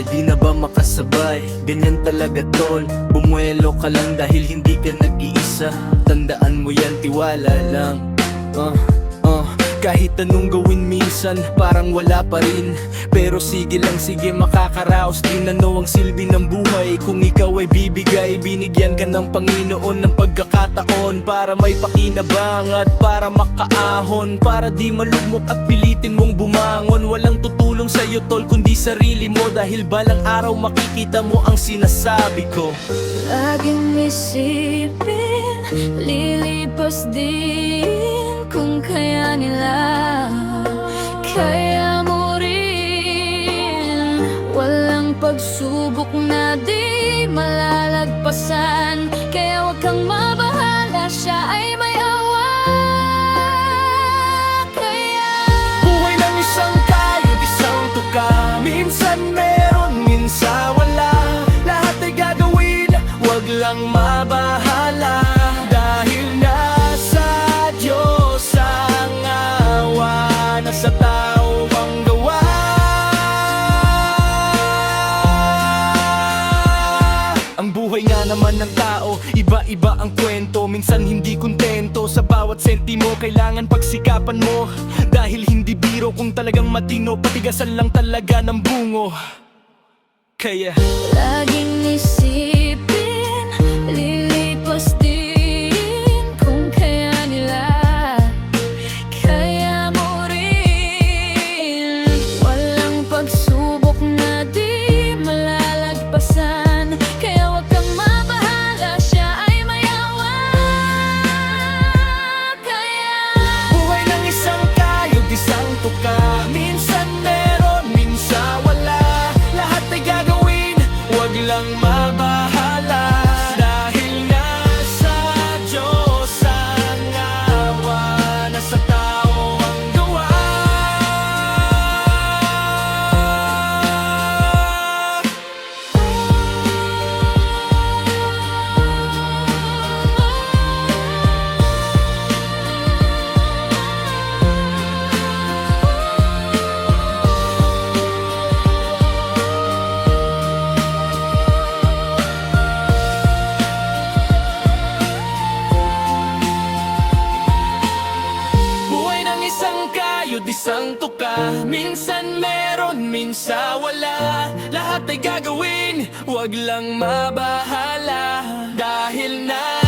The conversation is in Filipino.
pwede na ba makasabay? Ganyan talaga tol, bumuelo ka lang dahil hindi ka nag-iisa. Tandaan mo yan, tiwala lang. Kahit anong gawin minsan, parang wala pa rin. Pero sige lang, sige makakaraos din. Ano ang silbi ng buhay kung ikaw ay bibigay? Binigyan ka ng Panginoon ng pagkakataon para may pakinabang at para makaahon, para di malugmok at pilitin mong bumangon. Walang tutulong sa'yo tol kundi sarili mo, dahil balang araw makikita mo ang sinasabi ko. Laging isipin, lilipas din kung kaya nila, kaya mo rin. Walang pagsubok na di malalagpasan, kaya wag kang mabahala, siya ay may awa. Kaya buhay ng isang kayo, isang tuka. Minsan meron, minsan wala. Lahat ay gagawin, wag lang mabahala, dahil nasa Diyos ang awa, nasa tao ang gawa. Ang buhay nga naman ng tao, iba-iba ang kwento. Minsan hindi kontento, sa bawat sentimo kailangan pagsikapan mo, dahil hindi biro kung talagang matino, patigasan lang talaga ng bungo. Kaya laging isipin, lilipas din kung kaya nila, kaya mo rin. Walang pagsubok na di malalagpasan, kaya wag kang mabahala, siya ay may awa. Kaya buhay ng isang kayod, isang tuka. Minsan meron, minsan wala. Lahat ay gagawin, wag lang mabahala, dahil nasa Diyos ang awa, nasa tao ang gawa. Buhay ng isang kayod, isang tuka. Minsan meron, minsan wala. Lahat ay gagawin, wag lang mabahala, dahil na